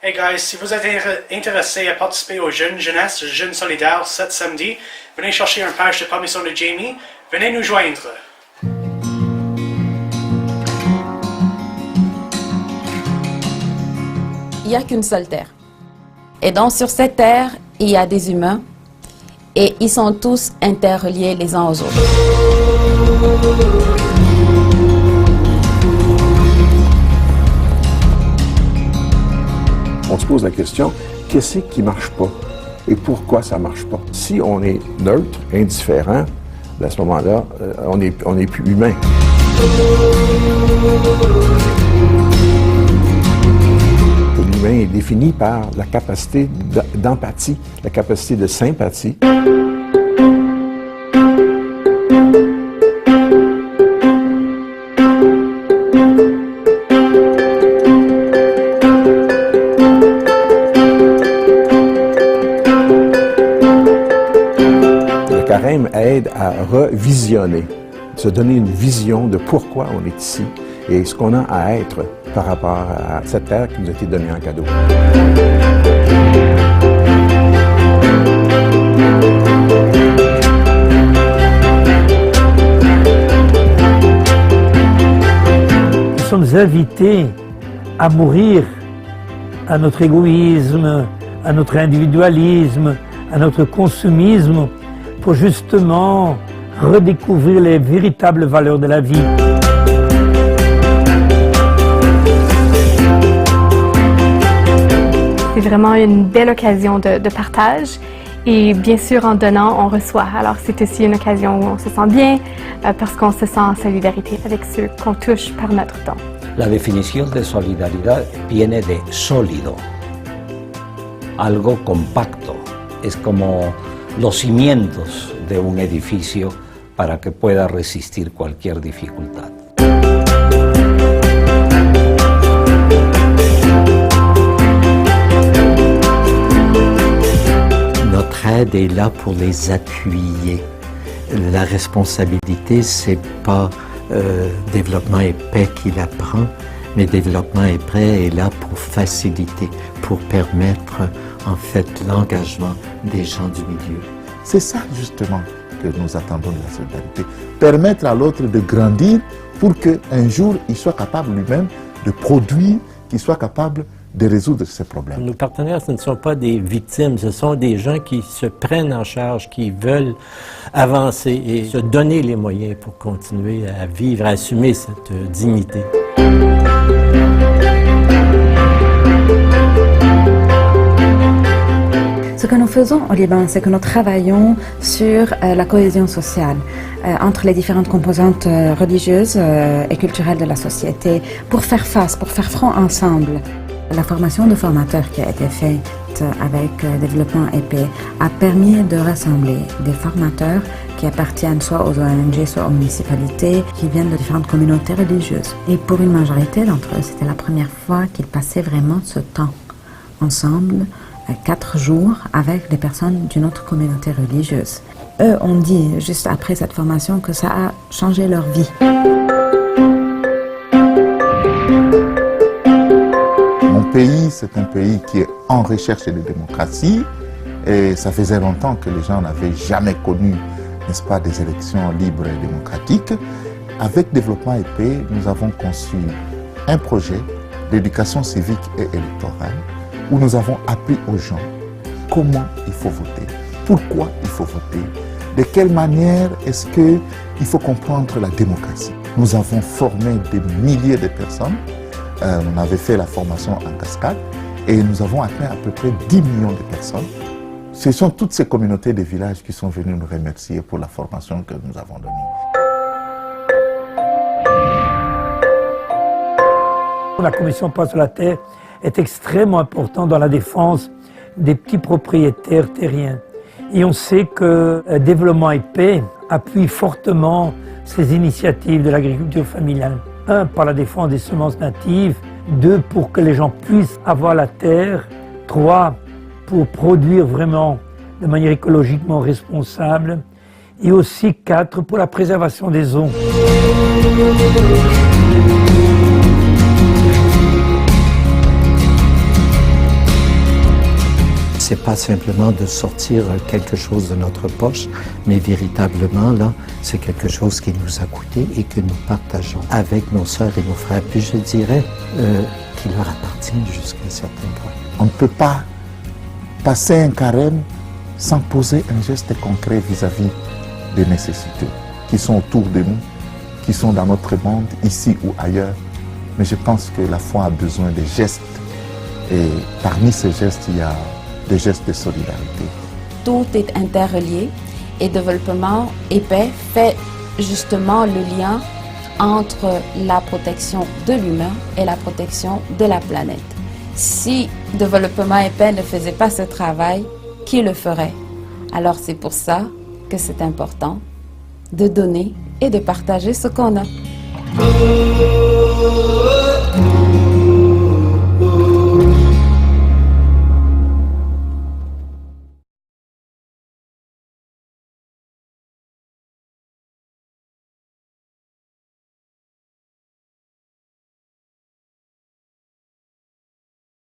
Hey guys, si vous êtes intéressés à participer aux Jeunes Jeunesse, Jeunes Solidaires cet samedi, venez chercher une page de permission de Jamie, venez nous joindre. Il n'y a qu'une seule terre. Et donc sur cette terre, il y a des humains et ils sont tous interreliés les uns aux autres. On se pose la question, qu'est-ce qui ne marche pas et pourquoi ça ne marche pas? Si on est neutre, indifférent, à ce moment-là, on est plus humain. L'humain est défini par la capacité d'empathie, la capacité de sympathie. Le carême aide à revisionner, se donner une vision de pourquoi on est ici et ce qu'on a à être par rapport à cette terre qui nous a été donnée en cadeau. Nous sommes invités à mourir à notre égoïsme, à notre individualisme, à notre consumisme, pour justement redécouvrir les véritables valeurs de la vie. C'est vraiment une belle occasion de partage et bien sûr en donnant, on reçoit. Alors c'est aussi une occasion où on se sent bien parce qu'on se sent en solidarité avec ceux qu'on touche par notre don. La definición de solidaridad viene de sólido, algo compacto, es como los cimientos de un edificio para que pueda resistir cualquier dificultad. Notre aide est là pour les appuyer. La responsabilité, c'est pas développement et paix qui la prend, mais développement et paix est là pour faciliter, pour permettre en fait l'engagement des gens du milieu. C'est ça justement que nous attendons de la solidarité. Permettre à l'autre de grandir pour qu'un jour il soit capable lui-même de produire, qu'il soit capable de résoudre ces problèmes. Nos partenaires, ce ne sont pas des victimes, ce sont des gens qui se prennent en charge, qui veulent avancer et se donner les moyens pour continuer à vivre, à assumer cette dignité. Ce que nous faisons au Liban, c'est que nous travaillons sur la cohésion sociale entre les différentes composantes religieuses et culturelles de la société pour faire face, pour faire front ensemble. La formation de formateurs qui a été faite avec Développement et Paix a permis de rassembler des formateurs qui appartiennent soit aux ONG, soit aux municipalités, qui viennent de différentes communautés religieuses. Et pour une majorité d'entre eux, c'était la première fois qu'ils passaient vraiment ce temps ensemble, 4 jours, avec des personnes d'une autre communauté religieuse. Eux ont dit, juste après cette formation, que ça a changé leur vie. Mon pays, c'est un pays qui est en recherche de démocratie et ça faisait longtemps que les gens n'avaient jamais connu, n'est-ce pas, des élections libres et démocratiques. Avec Développement et Paix, nous avons conçu un projet d'éducation civique et électorale où nous avons appris aux gens comment il faut voter, pourquoi il faut voter, de quelle manière est-ce qu'il faut comprendre la démocratie. Nous avons formé des milliers de personnes. On avait fait la formation en cascade et nous avons atteint à peu près 10 millions de personnes. Ce sont toutes ces communautés de villages qui sont venues nous remercier pour la formation que nous avons donnée. La Commission Paix sur la Terre est extrêmement importante dans la défense des petits propriétaires terriens. Et on sait que Développement et Paix appuie fortement ces initiatives de l'agriculture familiale. 1, par la défense des semences natives, 2, pour que les gens puissent avoir la terre, 3, pour produire vraiment de manière écologiquement responsable, et aussi 4, pour la préservation des eaux. c'est pas simplement de sortir quelque chose de notre poche, mais véritablement, là, c'est quelque chose qui nous a coûté et que nous partageons avec nos sœurs et nos frères. Puis je dirais qu'il leur appartient jusqu'à un certain point. On ne peut pas passer un carême sans poser un geste concret vis-à-vis des nécessités qui sont autour de nous, qui sont dans notre monde, ici ou ailleurs. Mais je pense que la foi a besoin de gestes. Et parmi ces gestes, il y a des gestes de solidarité. Tout est interrelié et développement et paix fait justement le lien entre la protection de l'humain et la protection de la planète. Si développement et paix ne faisait pas ce travail, qui le ferait? Alors c'est pour ça que c'est important de donner et de partager ce qu'on a.